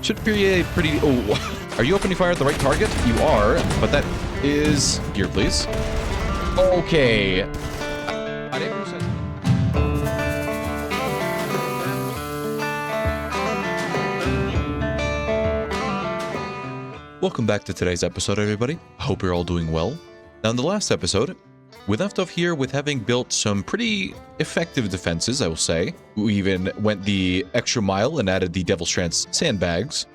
Should be a pretty... Oh, are you opening fire at the right target? You are, but that is... Here, please. Okay. Welcome back to today's episode, everybody. I hope you're all doing well. Now, in the last episode, we left off here with having built some pretty effective defenses, I will say. We even went the extra mile and added the Devil's Trance sandbags.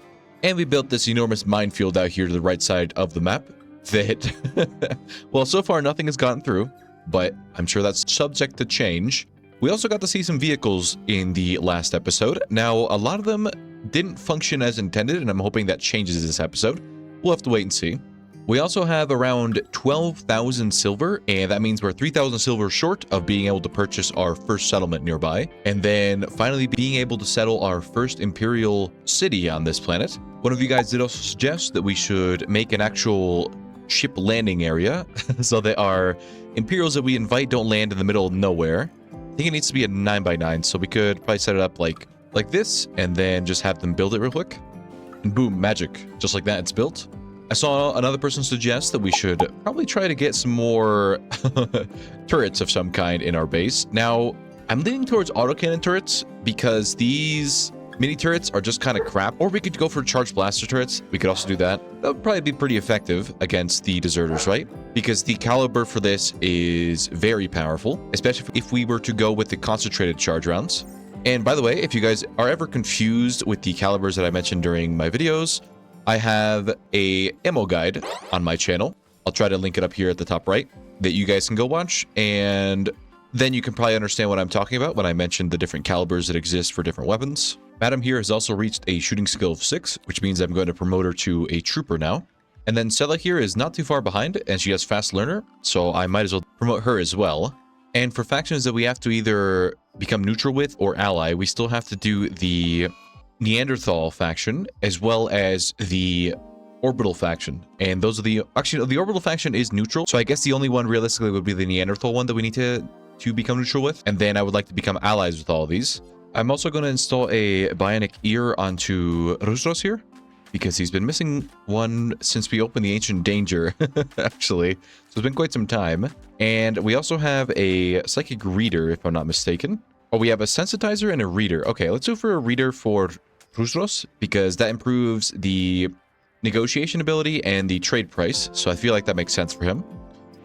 And we built this enormous minefield out here to the right side of the map that, well, so far nothing has gotten through, but I'm sure that's subject to change. We also got to see some vehicles in the last episode. Now, a lot of them didn't function as intended, and I'm hoping that changes this episode. We'll have to wait and see. We also have around 12,000 silver, and that means we're 3,000 silver short of being able to purchase our first settlement nearby, and then finally being able to settle our first Imperial city on this planet. One of you guys did also suggest that we should make an actual ship landing area so that our Imperials that we invite don't land in the middle of nowhere. I think it needs to be a 9x9, so we could probably set it up like this, and then just have them build it real quick. And boom, magic. Just like that, it's built. I saw another person suggest that we should probably try to get some more turrets of some kind in our base. Now, I'm leaning towards autocannon turrets because these mini turrets are just kind of crap. Or we could go for charged blaster turrets. We could also do that. That would probably be pretty effective against the deserters, right? Because the caliber for this is very powerful, especially if we were to go with the concentrated charge rounds. And by the way, if you guys are ever confused with the calibers that I mentioned during my videos, I have a ammo guide on my channel. I'll try to link it up here at the top right that you guys can go watch, and then you can probably understand what I'm talking about when I mentioned the different calibers that exist for different weapons. Madam here has also reached a shooting skill of 6, which means I'm going to promote her to a trooper now. And then Sela here is not too far behind, and she has fast learner, so I might as well promote her as well. And for factions that we have to either become neutral with or ally, we still have to do the Neanderthal faction as well as the orbital faction. And those are the... Actually, the orbital faction is neutral, so I guess the only one realistically would be the Neanderthal one that we need to become neutral with. And then I would like to become allies with all of these. I'm also going to install a bionic ear onto Rusros here, because he's been missing one since we opened the Ancient Danger, actually. So it's been quite some time. And we also have a psychic reader, if I'm not mistaken. Oh, we have a sensitizer and a reader. Okay, let's go for a reader for Rusros, because that improves the negotiation ability and the trade price. So I feel like that makes sense for him.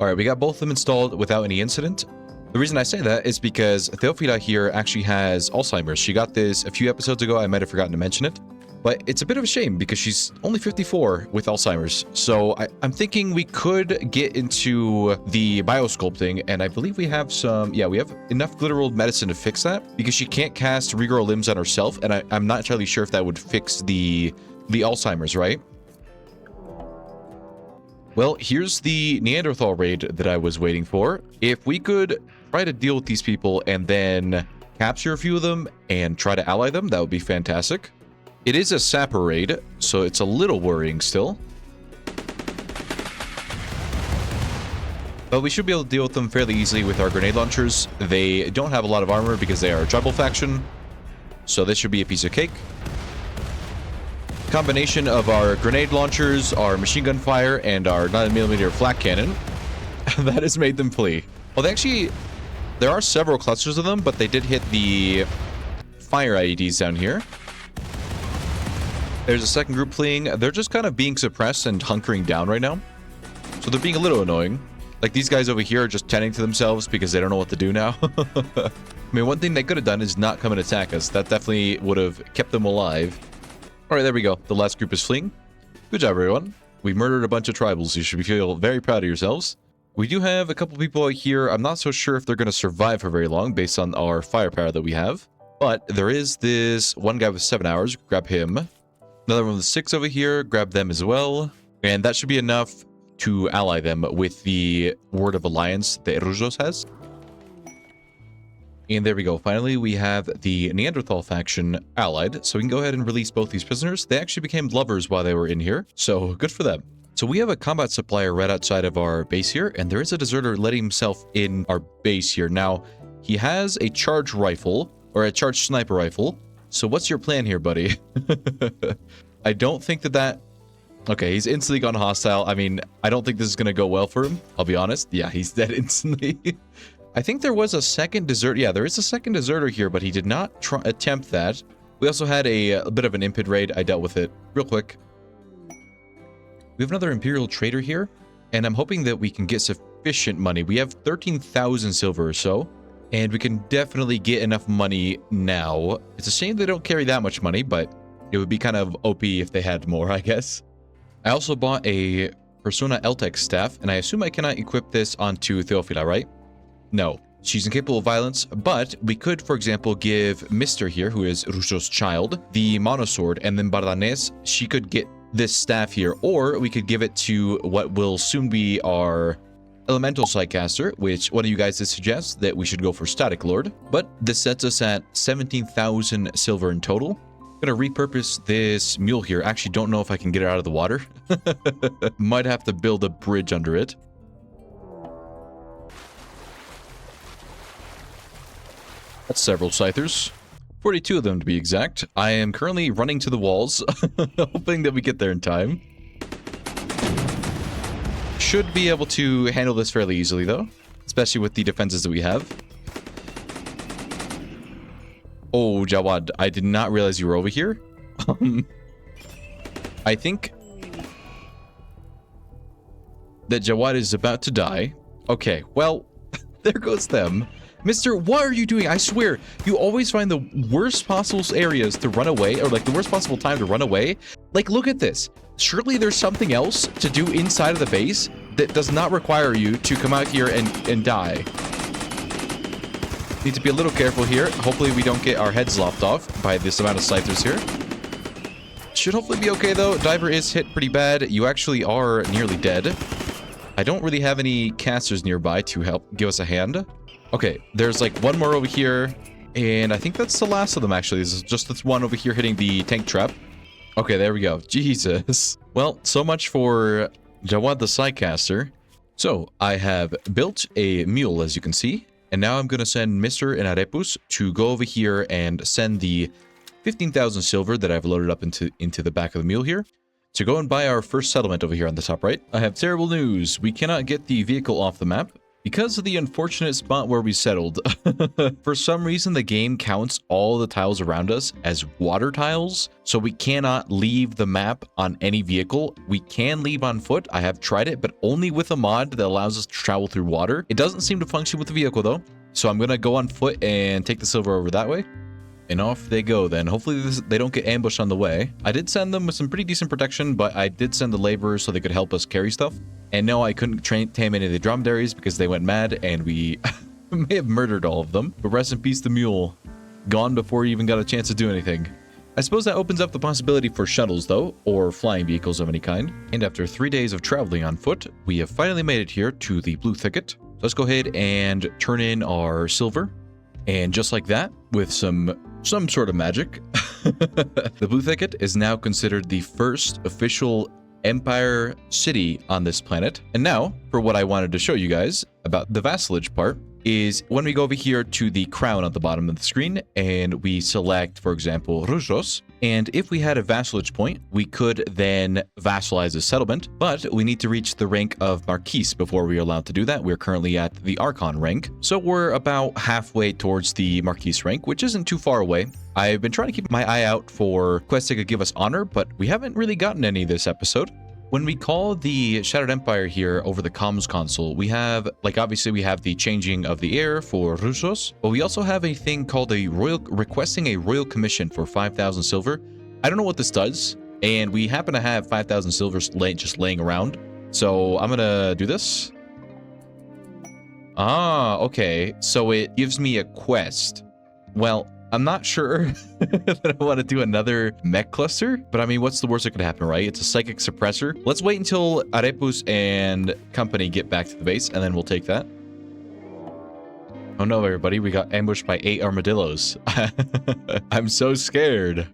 All right, we got both of them installed without any incident. The reason I say that is because Theophila here actually has Alzheimer's. She got this a few episodes ago. I might have forgotten to mention it. But it's a bit of a shame because she's only 54 with Alzheimer's. So I'm thinking we could get into the biosculpting, and I believe we have some... Yeah, we have enough glitteral medicine to fix that because she can't cast regrow limbs on herself, and I'm not entirely sure if that would fix the Alzheimer's, right? Well, here's the Neanderthal raid that I was waiting for. If we could try to deal with these people and then capture a few of them and try to ally them, that would be fantastic. It is a sapper raid, so it's a little worrying still. But we should be able to deal with them fairly easily with our grenade launchers. They don't have a lot of armor because they are a tribal faction, so this should be a piece of cake. Combination of our grenade launchers, our machine gun fire, and our 9mm flak cannon, that has made them flee. Well, they actually... There are several clusters of them, but they did hit the fire IEDs down here. There's a second group fleeing. They're just kind of being suppressed and hunkering down right now. So they're being a little annoying. Like these guys over here are just tending to themselves because they don't know what to do now. I mean, one thing they could have done is not come and attack us. That definitely would have kept them alive. All right, there we go. The last group is fleeing. Good job, everyone. We murdered a bunch of tribals. You should feel very proud of yourselves. We do have a couple people here. I'm not so sure if they're going to survive for very long based on our firepower that we have. But there is this one guy with 7 hours. Grab him. Another one with 6 over here. Grab them as well. And that should be enough to ally them with the Word of Alliance that Rusros has. And there we go. Finally, we have the Neanderthal faction allied. So we can go ahead and release both these prisoners. They actually became lovers while they were in here. So good for them. So we have a combat supplier right outside of our base here. And there is a deserter letting himself in our base here. Now, he has a charged rifle or a charged sniper rifle. So what's your plan here, buddy? I don't think that... Okay, he's instantly gone hostile. I mean, I don't think this is going to go well for him. I'll be honest. Yeah, he's dead instantly. I think there was a second desert. Yeah, there is a second deserter here, but he did not attempt that. We also had a bit of an impid raid. I dealt with it real quick. We have another Imperial trader here, and I'm hoping that we can get sufficient money. We have 13,000 silver or so, and we can definitely get enough money now. It's a shame they don't carry that much money, but it would be kind of OP if they had more, I guess. I also bought a Persona Eltec staff, and I assume I cannot equip this onto Theophila, right? No. She's incapable of violence, but we could, for example, give Mr. here, who is Rusho's child, the monosword, and then Bardanes, she could get this staff here, or we could give it to what will soon be our elemental sidecaster, which one of you guys did suggest that we should go for Static Lord, but this sets us at 17,000 silver in total. I'm gonna repurpose this mule here. Actually, don't know if I can get it out of the water. Might have to build a bridge under it. That's several scythers. 42 of them to be exact. I am currently running to the walls, hoping that we get there in time. Should be able to handle this fairly easily though, especially with the defenses that we have. Oh, Jawad, I did not realize you were over here. I think that Jawad is about to die. Okay, well, there goes them. Mister, what are you doing? I swear, you always find the worst possible areas to run away, or like the worst possible time to run away. Like, look at this. Surely there's something else to do inside of the base that does not require you to come out here and die. Need to be a little careful here. Hopefully we don't get our heads lopped off by this amount of scythers here. Should hopefully be okay though. Diver is hit pretty bad. You actually are nearly dead. I don't really have any casters nearby to help give us a hand. Okay, there's like one more over here, and I think that's the last of them actually. This is just this one over here hitting the tank trap. Okay, there we go. Jesus. Well, so much for Jawad the Psycaster. So, I have built a mule, as you can see, and now I'm going to send Mr. and Arepus to go over here and send the 15,000 silver that I've loaded up into the back of the mule here to go and buy our first settlement over here on the top right. I have terrible news. We cannot get the vehicle off the map because of the unfortunate spot where we settled. For some reason, the game counts all the tiles around us as water tiles, so we cannot leave the map on any vehicle. We can leave on foot. I have tried it, but only with a mod that allows us to travel through water. It doesn't seem to function with the vehicle though, so I'm gonna go on foot and take the silver over that way. And off they go then. Hopefully they don't get ambushed on the way. I did send them with some pretty decent protection, but I did send the laborers so they could help us carry stuff. And no, I couldn't tame any of the dromedaries because they went mad and we may have murdered all of them. But rest in peace, the mule. Gone before he even got a chance to do anything. I suppose that opens up the possibility for shuttles though, or flying vehicles of any kind. And after 3 days of traveling on foot, we have finally made it here to the Blue Thicket. So let's go ahead and turn in our silver. And just like that, with some sort of magic, the Blue Thicket is now considered the first official Empire city on this planet. And now, for what I wanted to show you guys about the vassalage part, is when we go over here to the crown at the bottom of the screen, and we select, for example, Rujos, and if we had a vassalage point, we could then vassalize a settlement, but we need to reach the rank of Marquis before we are allowed to do that. We're currently at the Archon rank, so we're about halfway towards the Marquis rank, which isn't too far away. I've been trying to keep my eye out for quests that could give us honor, but we haven't really gotten any this episode. When we call the Shattered Empire here over the comms console, we have, like, obviously we have the changing of the air for Rusos, but we also have a thing called requesting a royal commission for 5,000 silver. I don't know what this does, and we happen to have 5,000 silver just laying around. So I'm gonna do this. Ah, okay. So it gives me a quest. Well, I'm not sure that I want to do another mech cluster, but I mean, what's the worst that could happen, right? It's a psychic suppressor. Let's wait until Arepus and company get back to the base, and then we'll take that. Oh no, everybody, we got ambushed by 8 armadillos. I'm so scared.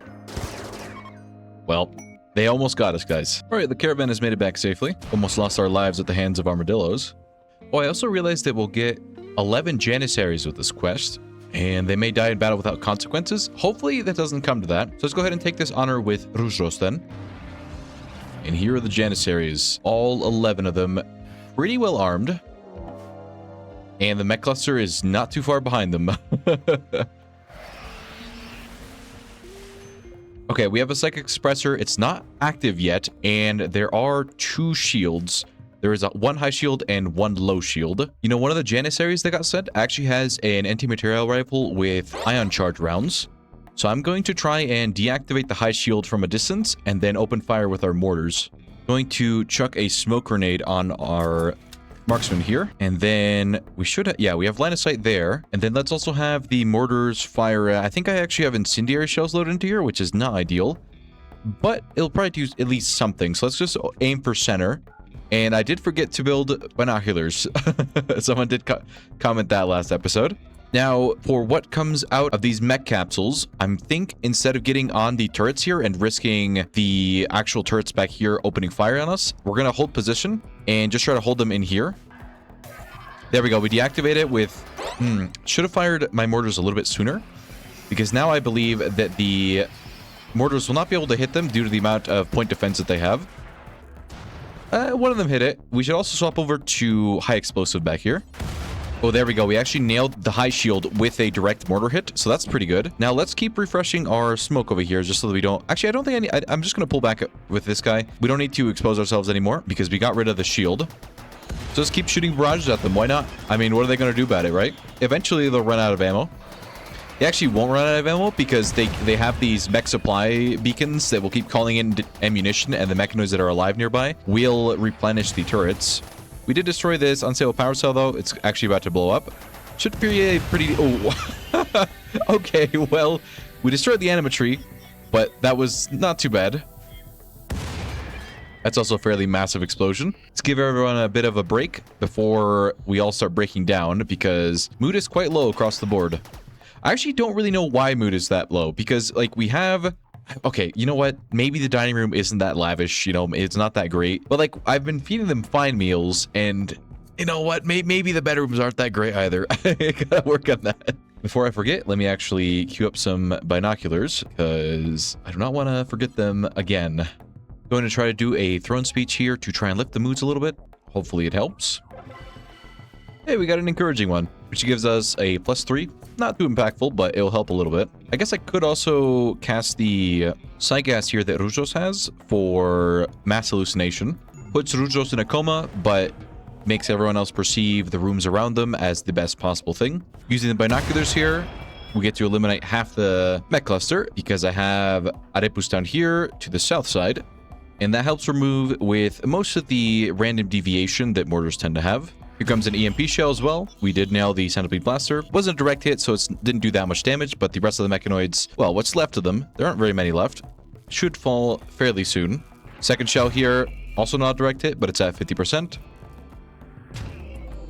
Well, they almost got us, guys. All right, the caravan has made it back safely. Almost lost our lives at the hands of armadillos. Oh, I also realized that we'll get 11 Janissaries with this quest. And they may die in battle without consequences. Hopefully that doesn't come to that. So let's go ahead and take this honor with Rujos then. And here are the Janissaries. All 11 of them. Pretty well armed. And the mech cluster is not too far behind them. Okay, we have a Psychic Suppressor. It's not active yet. And there are 2 shields. There is one high shield and 1 low shield. You know, one of the Janissaries that got sent actually has an anti-material rifle with ion charge rounds. So I'm going to try and deactivate the high shield from a distance and then open fire with our mortars. Going to chuck a smoke grenade on our marksman here. And then we should, yeah, we have line of sight there. And then let's also have the mortars fire. I think I actually have incendiary shells loaded into here, which is not ideal. But it'll probably do at least something. So let's just aim for center. And I did forget to build binoculars. Someone did comment that last episode. Now, for what comes out of these mech capsules, I think instead of getting on the turrets here and risking the actual turrets back here opening fire on us, we're going to hold position and just try to hold them in here. There we go. We deactivate it with... should have fired my mortars a little bit sooner, because now I believe that the mortars will not be able to hit them due to the amount of point defense that they have. One of them hit it. We should also swap over to high explosive back here. Oh, there we go. We actually nailed the high shield with a direct mortar hit, so that's pretty good. Now let's keep refreshing our smoke over here just so that we don't... Actually, I don't think I'm just going to pull back with this guy. We don't need to expose ourselves anymore because we got rid of the shield. So let's keep shooting barrages at them. Why not? I mean, what are they going to do about it, right? Eventually, they'll run out of ammo. They actually won't run out of ammo because they have these mech supply beacons that will keep calling in ammunition, and the mechanoids that are alive nearby will replenish the turrets. We did destroy this unstable power cell, though. It's actually about to blow up. Should be a pretty... Oh, okay, well, we destroyed the animatree, but that was not too bad. That's also a fairly massive explosion. Let's give everyone a bit of a break before we all start breaking down, because mood is quite low across the board. I actually don't really know why mood is that low, because, like, we have... Okay, you know what? Maybe the dining room isn't that lavish, you know, it's not that great. But, like, I've been feeding them fine meals, and you know what? Maybe the bedrooms aren't that great either. I gotta work on that. Before I forget, let me actually queue up some binoculars, because I do not want to forget them again. Going to try to do a throne speech here to try and lift the moods a little bit. Hopefully it helps. Hey, we got an encouraging one, which gives us a +3. Not too impactful, but it'll help a little bit. I guess I could also cast the Psy Gas here that Rujos has for mass hallucination. Puts Rujos in a coma, but makes everyone else perceive the rooms around them as the best possible thing. Using the binoculars here, we get to eliminate half the mech cluster because I have Arepus down here to the south side. And that helps remove with most of the random deviation that mortars tend to have. Here comes an EMP shell as well. We did nail the Centipede Blaster. Wasn't a direct hit, so it didn't do that much damage, but the rest of the mechanoids, well, what's left of them, there aren't very many left, should fall fairly soon. Second shell here, also not a direct hit, but it's at 50%.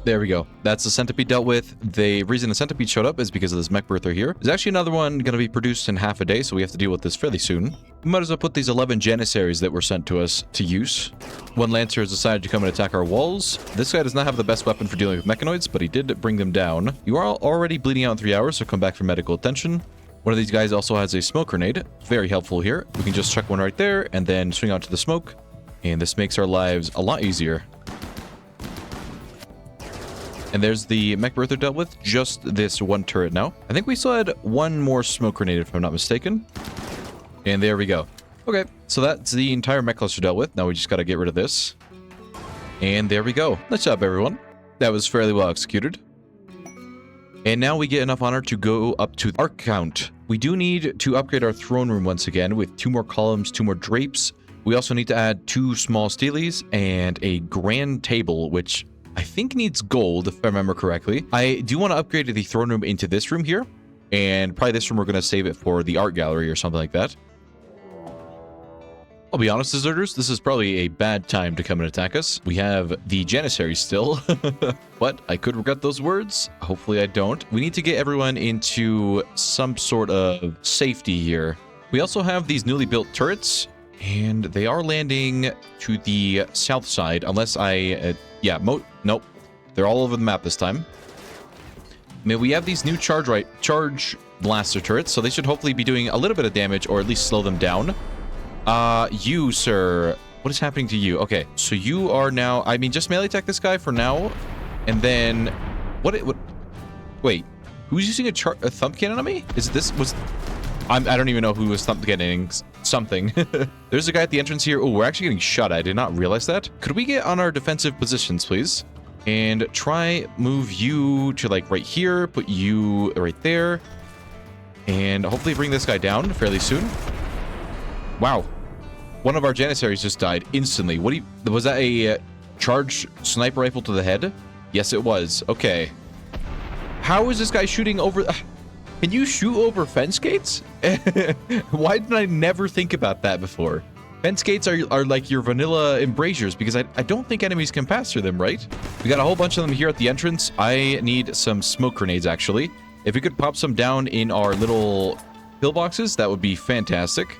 There we go. That's the Centipede dealt with. The reason the Centipede showed up is because of this mech birther here. There's actually another one going to be produced in half a day, so we have to deal with this fairly soon. We might as well put these 11 Janissaries that were sent to us to use. One Lancer has decided to come and attack our walls. This guy does not have the best weapon for dealing with mechanoids, but he did bring them down. You are already bleeding out in 3 hours, so come back for medical attention. One of these guys also has a smoke grenade. Very helpful here. We can just chuck one right there and then swing out to the smoke. And this makes our lives a lot easier. And there's the mech birther dealt with, just this one turret now. I think we still had one more smoke grenade if I'm not mistaken. And there we go. Okay, so that's the entire mech cluster dealt with. Now we just gotta get rid of this. And there we go. Nice job, everyone. That was fairly well executed. And now we get enough honor to go up to arc count. We do need to upgrade our throne room once again with 2 more columns, 2 more drapes. We also need to add 2 small steelies and a grand table, which I think needs gold, if I remember correctly. I do want to upgrade the throne room into this room here. And probably this room we're going to save it for the art gallery or something like that. I'll be honest, deserters, this is probably a bad time to come and attack us. We have the Janissaries still, but I could regret those words. Hopefully I don't. We need to get everyone into some sort of safety here. We also have these newly built turrets, and they are landing to the south side, unless I... nope. They're all over the map this time. I mean, we have these new charge blaster turrets, so they should hopefully be doing a little bit of damage or at least slow them down. You, sir, what is happening to you? Okay, so you are now, I mean, just melee attack this guy for now, and then what wait, who's using a thump cannon on me? Is this I don't even know who was thump cannoning something. There's a guy at the entrance here. Oh, we're actually getting shot. I did not realize that. Could we get on our defensive positions, please? And try move you to like right here, put you right there, and hopefully bring this guy down fairly soon. Wow, one of our janissaries just died instantly. What do you, was that a charge sniper rifle to the head? Yes, it was. Okay, how is this guy shooting over? Can you shoot over fence gates? Why did I never think about that before? Fence gates are like your vanilla embrasures because I don't think enemies can pass through them, right? We got a whole bunch of them here at the entrance. I need some smoke grenades, actually. If we could pop some down in our little pillboxes, that would be fantastic.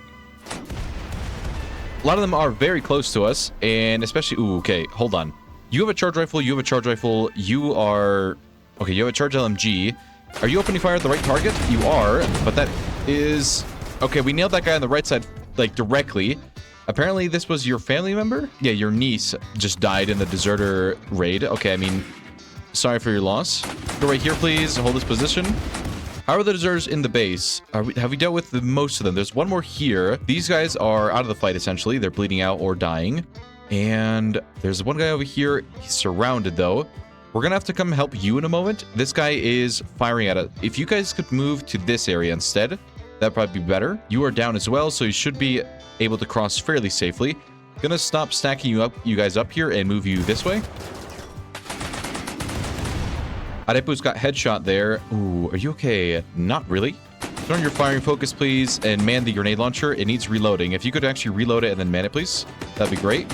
A lot of them are very close to us, and especially... Ooh, okay, hold on. You have a charge rifle, you have a charge rifle, you are... Okay, you have a charge LMG. Are you opening fire at the right target? You are, but that is... Okay, we nailed that guy on the right side, like, directly. Apparently, this was your family member? Yeah, your niece just died in the deserter raid. Okay, I mean, sorry for your loss. Go right here, please. Hold this position. How are the deserters in the base? Have we dealt with most of them? There's one more here. These guys are out of the fight, essentially. They're bleeding out or dying. And there's one guy over here. He's surrounded, though. We're going to have to come help you in a moment. This guy is firing at us. If you guys could move to this area instead, that'd probably be better. You are down as well, so you should be able to cross fairly safely. Gonna stop stacking you guys up here and move you this way. Arepu's got headshot there. Ooh, are you okay? Not really. Turn on your firing focus, please, and man the grenade launcher. It needs reloading. If you could actually reload it and then man it, please, that'd be great.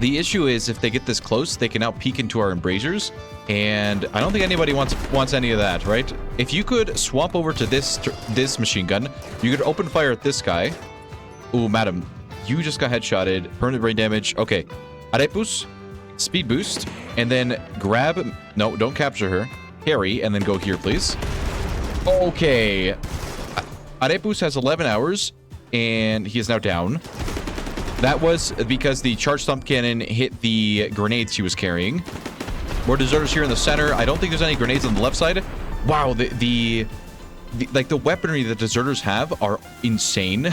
The issue is if they get this close, they can now peek into our embrasures, and I don't think anybody wants any of that, right? If you could swap over to this machine gun, you could open fire at this guy. Ooh, madam, you just got headshotted. Permanent brain damage. Okay, Arepus, speed boost, and then grab... No, don't capture her. Harry, and then go here, please. Okay. Arepus has 11 hours, and he is now down. That was because the charge thump cannon hit the grenades he was carrying. More deserters here in the center. I don't think there's any grenades on the left side. Wow, the weaponry that deserters have are insane.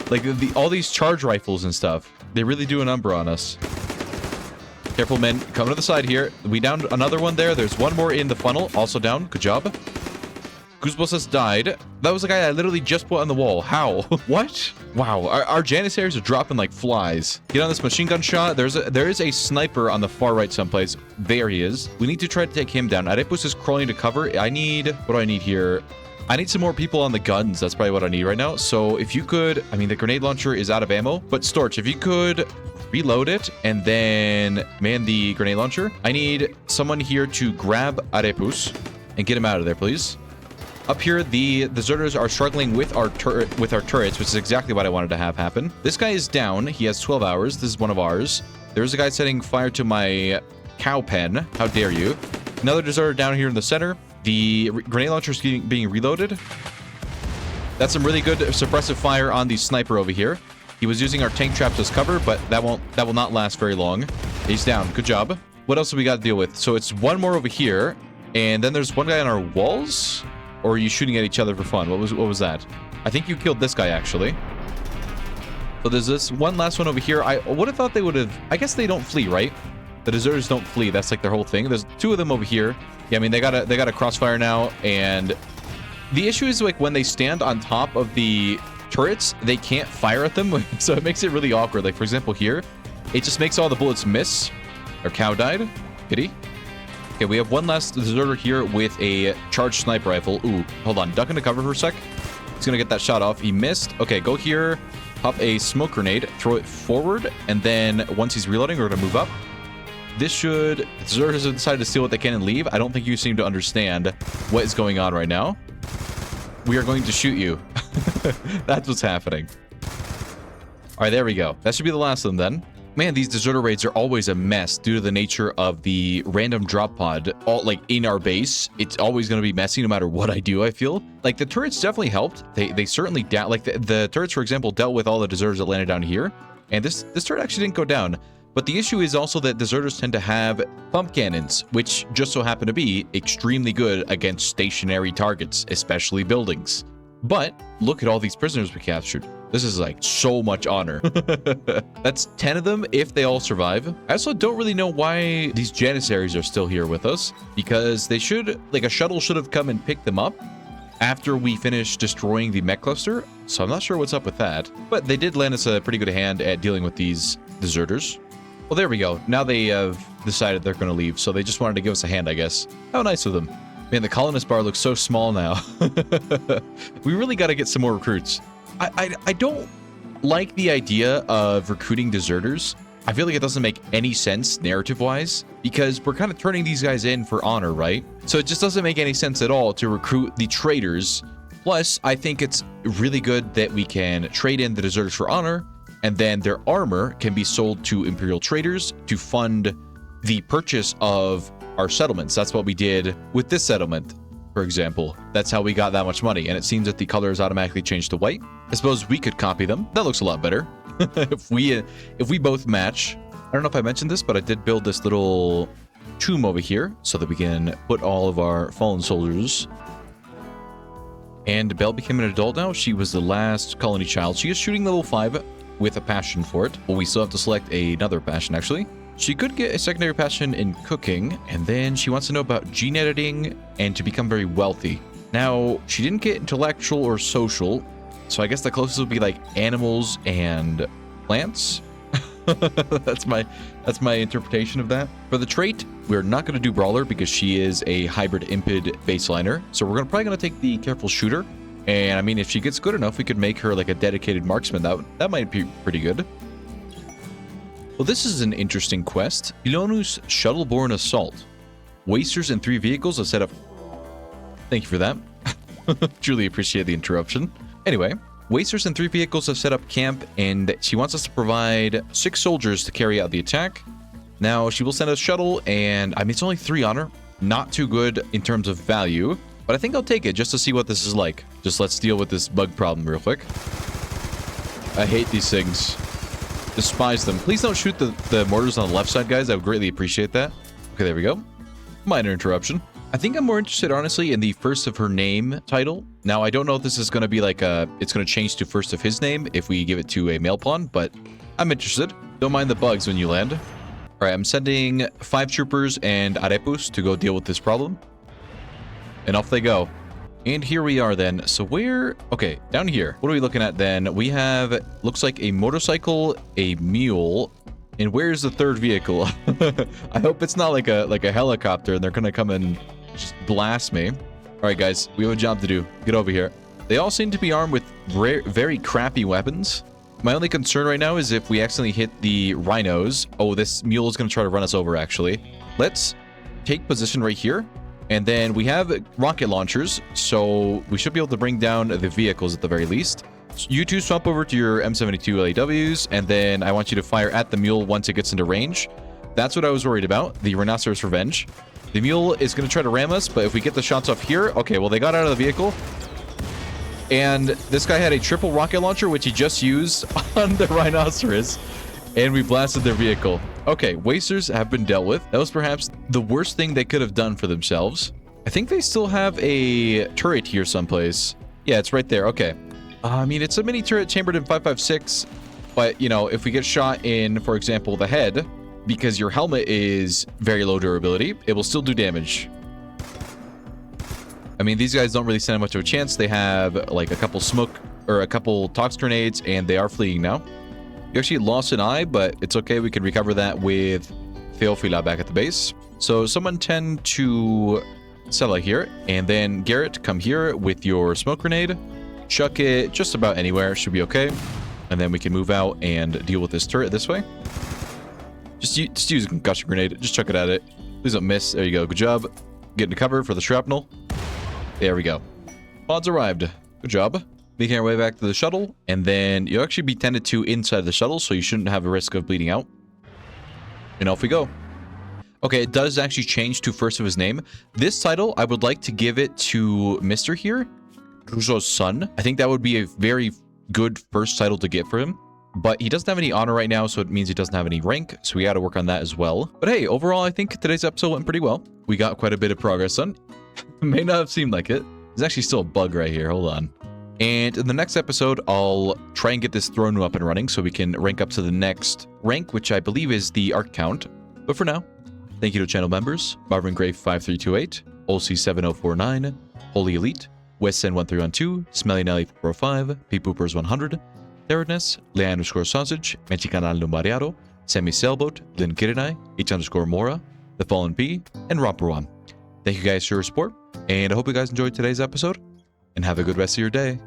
Like all these charge rifles and stuff. They really do a number on us. Careful, men. Coming to the side here. We downed another one there. There's one more in the funnel. Also down. Good job. Goosebumps has died. That was the guy I literally just put on the wall. How? What? Wow, our janissaries are dropping like flies. Get on this machine gun shot. There is a sniper on the far right someplace. There he is. We need to try to take him down. Arepus is crawling to cover. What do I need here? I need some more people on the guns. That's probably what I need right now. So if you could, I mean, the grenade launcher is out of ammo, but Storch, if you could reload it and then man the grenade launcher. I need someone here to grab Arepus and get him out of there, please. Up here, the deserters are struggling with our turrets, which is exactly what I wanted to have happen. This guy is down. He has 12 hours. This is one of ours. There's a guy setting fire to my cow pen. How dare you? Another deserter down here in the center. The grenade launcher is being reloaded. That's some really good suppressive fire on the sniper over here. He was using our tank traps as cover, but that will not last very long. He's down. Good job. What else do we got to deal with? So it's one more over here, and then there's one guy on our walls. Or are you shooting at each other for fun? What was that? I think you killed this guy, actually. So there's this one last one over here. I would have thought they would have... I guess they don't flee, right? The deserters don't flee. That's like their whole thing. There's two of them over here. Yeah, I mean, they got a crossfire now. And the issue is, like, when they stand on top of the turrets, they can't fire at them. So it makes it really awkward. Like, for example, here, it just makes all the bullets miss. Our cow died. Pity. Okay, we have one last deserter here with a charged sniper rifle. Ooh, hold on. Duck into cover for a sec. He's gonna get that shot off. He missed. Okay, go here. Pop a smoke grenade. Throw it forward. And then once he's reloading, we're gonna move up. This should... Deserters have decided to steal what they can and leave. I don't think you seem to understand what is going on right now. We are going to shoot you. That's what's happening. All right, there we go. That should be the last of them then. Man, these deserter raids are always a mess due to the nature of the random drop pod. All like in our base, it's always going to be messy no matter what I do, I feel. Like the turrets definitely helped. They certainly down, like the turrets, for example, dealt with all the deserters that landed down here. And this turret actually didn't go down. But the issue is also that deserters tend to have pump cannons, which just so happen to be extremely good against stationary targets, especially buildings. But look at all these prisoners we captured. This is like so much honor. That's 10 of them if they all survive. I also don't really know why these Janissaries are still here with us, because they should, like a shuttle should have come and picked them up after we finish destroying the mech cluster. So I'm not sure what's up with that, but they did lend us a pretty good hand at dealing with these deserters. Well, there we go. Now they have decided they're going to leave, so they just wanted to give us a hand, I guess. How nice of them. Man, the colonist bar looks so small now. We really got to get some more recruits. I don't like the idea of recruiting deserters. I feel like it doesn't make any sense narrative-wise, because we're kind of turning these guys in for honor, right? So it just doesn't make any sense at all to recruit the traitors. Plus, I think it's really good that we can trade in the deserters for honor, and then their armor can be sold to Imperial traders to fund the purchase of our settlements. That's what we did with this settlement, for example. That's how we got that much money, and it seems that the colors automatically changed to white. I suppose we could copy them. That looks a lot better. if we both match. I don't know if I mentioned this, but I did build this little tomb over here so that we can put all of our fallen soldiers. And Belle became an adult now. She was the last colony child. She is shooting level 5 with a passion for it. Well, we still have to select another passion, actually. She could get a secondary passion in cooking, and then she wants to know about gene editing and to become very wealthy. Now, she didn't get intellectual or social, so I guess the closest would be like animals and plants. That's my interpretation of that. For the trait, we're not going to do Brawler because she is a hybrid Impid baseliner, so we're probably going to take the Careful Shooter. And I mean, if she gets good enough, we could make her like a dedicated marksman. That might be pretty good. Well, this is an interesting quest. Ilonu's Shuttleborne Assault. Wasters and 3 vehicles are set up. Thank you for that. Truly appreciate the interruption. Anyway, Wasters and 3 vehicles have set up camp, and she wants us to provide 6 soldiers to carry out the attack. Now, she will send us shuttle, and I mean, it's only 3 honor. Not too good in terms of value, but I think I'll take it just to see what this is like. Just let's deal with this bug problem real quick. I hate these things. Despise them. Please don't shoot the mortars on the left side, guys. I would greatly appreciate that. Okay, there we go. Minor interruption. I think I'm more interested, honestly, in the first of her name title. Now, I don't know if this is going to be like it's going to change to first of his name if we give it to a male pawn, but I'm interested. Don't mind the bugs when you land. All right, I'm sending 5 troopers and Arepus to go deal with this problem. And off they go. And here we are then. So where... Okay, down here. What are we looking at then? We have, looks like a motorcycle, a mule, and where's the 3rd vehicle? I hope it's not like a helicopter and they're gonna come and just blast me. All right, guys, we have a job to do. Get over here. They all seem to be armed with very crappy weapons. My only concern right now is if we accidentally hit the rhinos. Oh, this mule is gonna try to run us over, actually. Let's take position right here. And then we have rocket launchers, so we should be able to bring down the vehicles at the very least. So you two swap over to your M72 LAWs, and then I want you to fire at the mule once it gets into range. That's what I was worried about, the Rhinoceros Revenge. The mule is going to try to ram us, but if we get the shots off here... Okay, well, they got out of the vehicle. And this guy had a triple rocket launcher, which he just used on the Rhinoceros. And we blasted their vehicle. Okay, Wasters have been dealt with. That was perhaps the worst thing they could have done for themselves. I think they still have a turret here someplace. Yeah, it's right there. Okay. I mean, it's a mini turret chambered in 5.56. But, you know, if we get shot in, for example, the head, because your helmet is very low durability, it will still do damage. I mean, these guys don't really stand much of a chance. They have, like, a couple smoke or a couple tox grenades, and they are fleeing now. You actually lost an eye, but it's okay. We can recover that with Theophila back at the base. So someone tend to Sella here, and then Garrett, come here with your smoke grenade. Chuck it just about anywhere. Should be okay. And then we can move out and deal with this turret this way. Just use a concussion grenade. Just chuck it at it. Please don't miss. There you go. Good job. Get into cover for the shrapnel. There we go. Pods arrived. Good job. Making our way back to the shuttle, and then you'll actually be tended to inside the shuttle, so you shouldn't have a risk of bleeding out. And off we go. Okay, it does actually change to first of his name. This title, I would like to give it to Mr. here, Druzo's son. I think that would be a very good first title to get for him. But he doesn't have any honor right now, so it means he doesn't have any rank. So we got to work on that as well. But hey, overall, I think today's episode went pretty well. We got quite a bit of progress done. May not have seemed like it. There's actually still a bug right here. Hold on. And in the next episode, I'll try and get this throne room up and running so we can rank up to the next rank, which I believe is the Arc Count. But for now, thank you to channel members, Marvin Grave 5328, Olsey7049, Holy Elite, Westend1312, Smelly Nelly 405, Peepoopers 100, Theriness, Lea_Sausage, Mexicanal Lumbareado, Semi Sailboat, Lynn Kirinai, H_Mora, The Fallen P, and Romper1. Thank you guys for your support, and I hope you guys enjoyed today's episode, and have a good rest of your day.